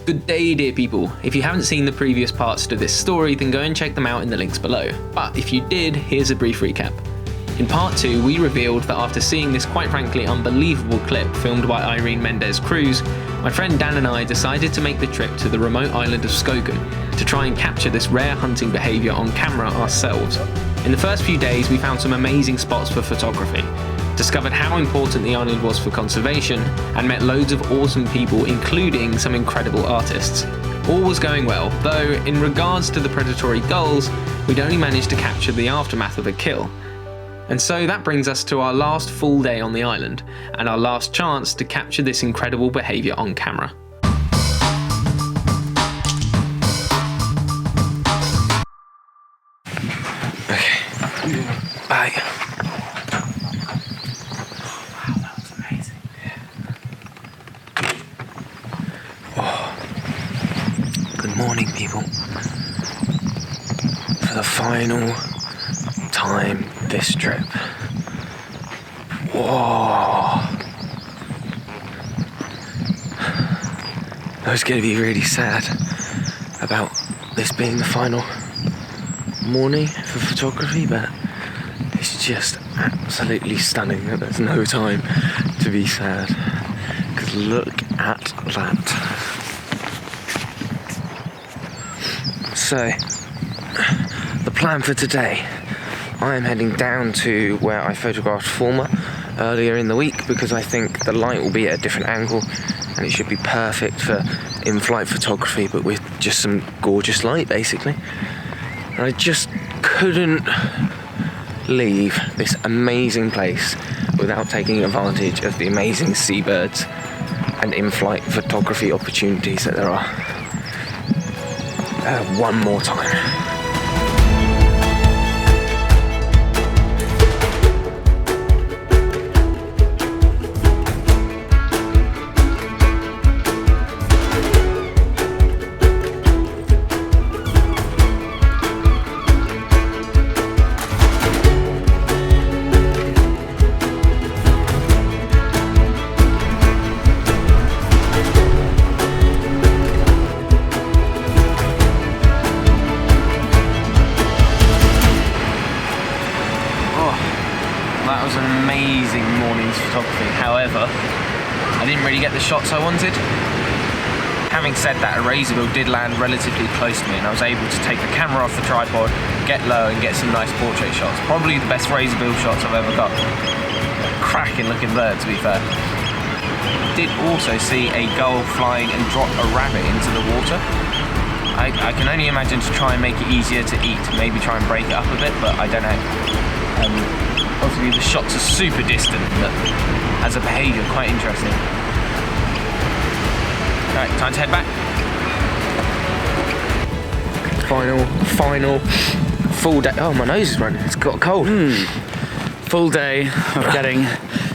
Good day, dear people. If you haven't seen the previous parts to this story, then go and check them out in the links below. But if you did, here's a brief recap. In part 2, we revealed that after seeing this quite frankly unbelievable clip filmed by Irene Mendez Cruz, my friend Dan and I decided to make the trip to the remote island of Skokholm to try and capture this rare hunting behaviour on camera ourselves. In the first few days, we found some amazing spots for photography, discovered how important the island was for conservation, and met loads of awesome people, including some incredible artists. All was going well, though in regards to the predatory gulls, we'd only managed to capture the aftermath of a kill. And so that brings us to our last full day on the island, and our last chance to capture this incredible behaviour on camera. Okay, bye. Good morning, people. For the final time this trip. Whoa. I was going to be really sad about this being the final morning for photography, but it's just absolutely stunning that there's no time to be sad. Because look at that. So, the plan for today, I am heading down to where I photographed Former earlier in the week because I think the light will be at a different angle and it should be perfect for in-flight photography, but with just some gorgeous light basically. And I just couldn't leave this amazing place without taking advantage of the amazing seabirds and in-flight photography opportunities that there are. One more time. That was an amazing morning's photography. However, I didn't really get the shots I wanted. Having said that, a razorbill did land relatively close to me and I was able to take the camera off the tripod, get low and get some nice portrait shots. Probably the best razorbill shots I've ever got. Cracking looking bird, to be fair. Did also see a gull flying and drop a rabbit into the water. I can only imagine to try and make it easier to eat, maybe try and break it up a bit, but I don't know. Obviously the shots are super distant, but as a behaviour, quite interesting. Right, time to head back. Final, full day. Oh, my nose is running, it's got cold. Full day of getting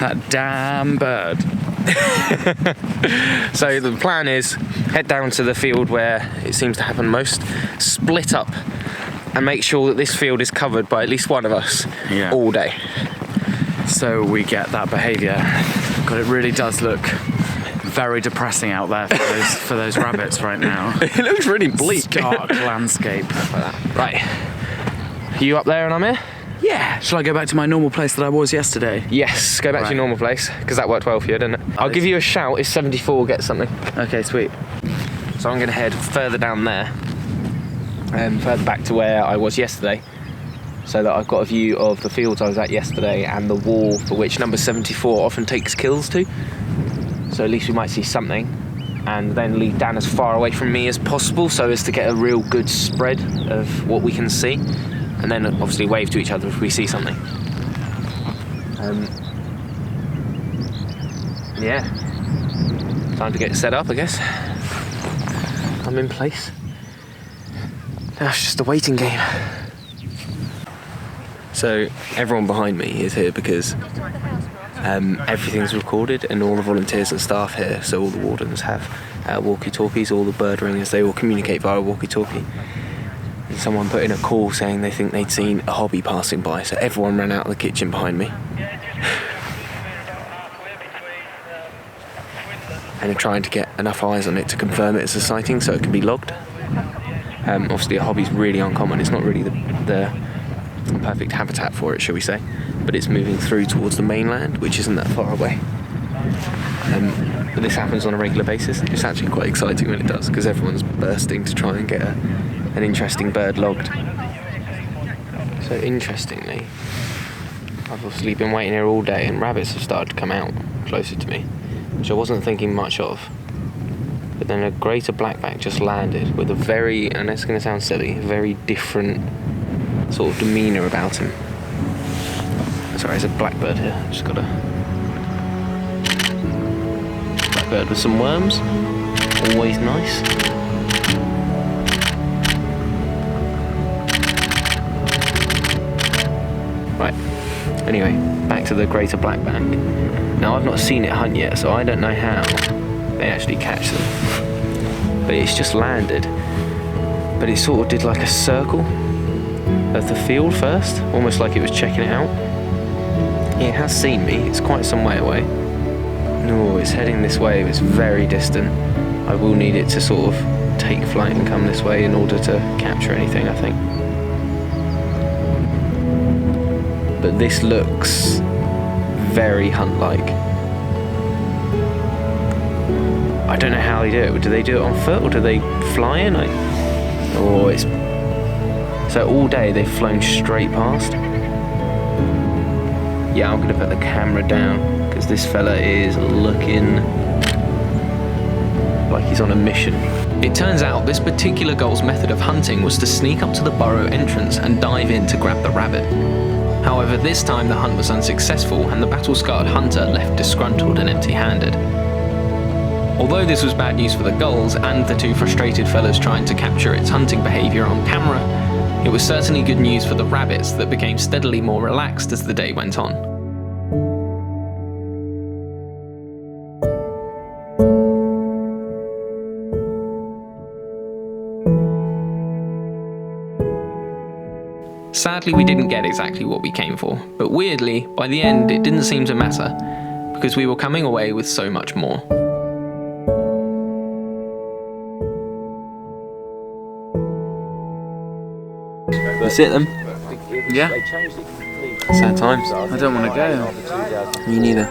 that damn bird. So the plan is, head down to the field where it seems to happen most, split up, and make sure that this field is covered by at least one of us all day. So we get that behaviour. God, it really does look very depressing out there for those rabbits right now. It looks really bleak. Dark landscape. Right. Are you up there and I'm here? Yeah. Shall I go back to my normal place that I was yesterday? Yes, go back to your normal place, because that worked well for you, didn't it? I'll give you a shout if 74 gets something. Okay, sweet. So I'm going to head further down there, further back to where I was yesterday, so that I've got a view of the fields I was at yesterday and the wall for which number 74 often takes kills to. So at least we might see something, and then lead Dan as far away from me as possible so as to get a real good spread of what we can see, and then obviously wave to each other if we see something. Yeah, time to get set up, I guess. I'm in place. Now it's just a waiting game. So everyone behind me is here because everything's recorded, and all the volunteers and staff here, so all the wardens have walkie-talkies, all the bird ringers, they all communicate via walkie-talkie. And someone put in a call saying they think they'd seen a hobby passing by, so everyone ran out of the kitchen behind me. and are trying to get enough eyes on it to confirm it as a sighting so it can be logged. Obviously a hobby's really uncommon, it's not really the perfect habitat for it, shall we say, but it's moving through towards the mainland, which isn't that far away. But this happens on a regular basis. It's actually quite exciting when it does, because everyone's bursting to try and get an interesting bird logged. So interestingly, I've obviously been waiting here all day and rabbits have started to come out closer to me, which I wasn't thinking much of. But then a greater blackback just landed with a very, and it's going to sound silly, very different sort of demeanour about him. Sorry, there's a blackbird here. Just got a blackbird with some worms. Always nice. Right. Anyway, back to the greater blackback. Now I've not seen it hunt yet, so I don't know how they actually catch them. But it's just landed. But it sort of did like a circle of the field first, almost like it was checking it out. It has seen me, it's quite some way away. No, it's heading this way, it's very distant. I will need it to sort of take flight and come this way in order to capture anything, I think. But this looks very hunt-like. I don't know how they do it. Do they do it on foot or do they fly in? So all day they've flown straight past. Yeah, I'm gonna put the camera down because this fella is looking like he's on a mission. It turns out this particular gull's method of hunting was to sneak up to the burrow entrance and dive in to grab the rabbit. However, this time the hunt was unsuccessful and the battle-scarred hunter left disgruntled and empty-handed. Although this was bad news for the gulls and the two frustrated fellows trying to capture its hunting behaviour on camera, it was certainly good news for the rabbits that became steadily more relaxed as the day went on. Sadly, we didn't get exactly what we came for, but weirdly, by the end it didn't seem to matter, because we were coming away with so much more. That's it then? Yeah. Sad times. I don't want to go. Me neither.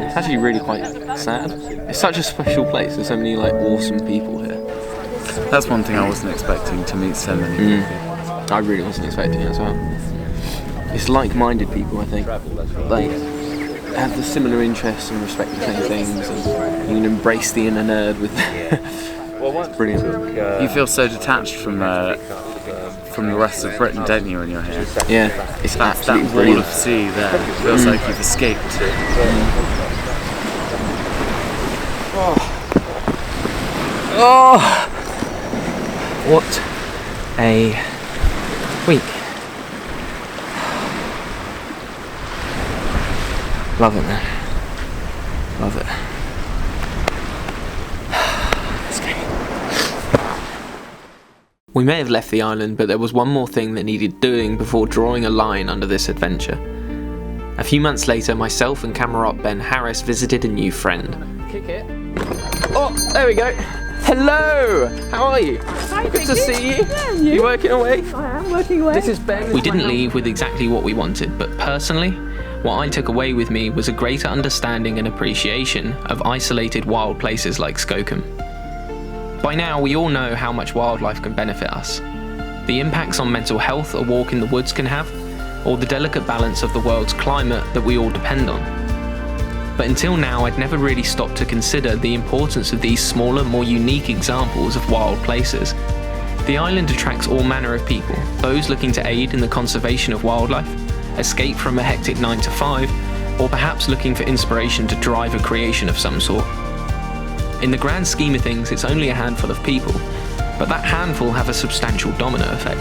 It's actually really quite sad. It's such a special place. There's so many like awesome people here. That's one thing I wasn't expecting, to meet so many people. I really wasn't expecting it as well. It's like-minded people, I think. They have the similar interests and respect the same things, and you can embrace the inner nerd with. It's brilliant. You feel so detached from the rest of Britain, don't you, when you're here? Yeah, it's that absolutely wall brilliant. of sea there. It feels like you've escaped. Oh, what a week. Love it, man. Love it. Let's go. We may have left the island, but there was one more thing that needed doing before drawing a line under this adventure. A few months later, myself and camera op Ben Harris visited a new friend. Kick it. Oh, there we go. Hello! How are you? Hi, good to see you. Yeah, You working away? I am working away. This is Ben. We didn't leave with exactly what we wanted, but personally, what I took away with me was a greater understanding and appreciation of isolated wild places like Skokholm. By now, we all know how much wildlife can benefit us. The impacts on mental health a walk in the woods can have, or the delicate balance of the world's climate that we all depend on. But until now, I'd never really stopped to consider the importance of these smaller, more unique examples of wild places. The island attracts all manner of people, those looking to aid in the conservation of wildlife, escape from a hectic 9-to-5, or perhaps looking for inspiration to drive a creation of some sort. In the grand scheme of things, it's only a handful of people, but that handful have a substantial domino effect.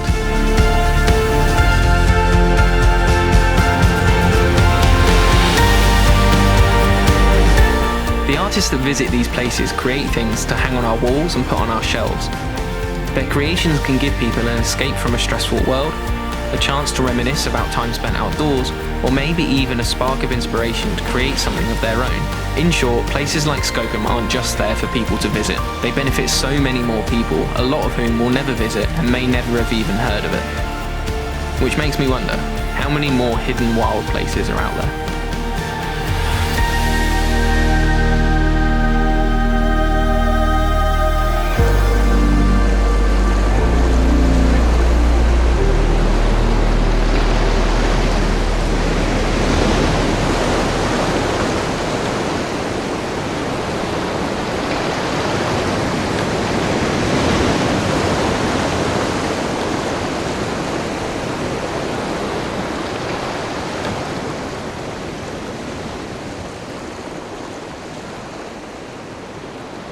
The artists that visit these places create things to hang on our walls and put on our shelves. Their creations can give people an escape from a stressful world, a chance to reminisce about time spent outdoors, or maybe even a spark of inspiration to create something of their own. In short, places like Skokholm aren't just there for people to visit. They benefit so many more people, a lot of whom will never visit and may never have even heard of it. Which makes me wonder, how many more hidden wild places are out there?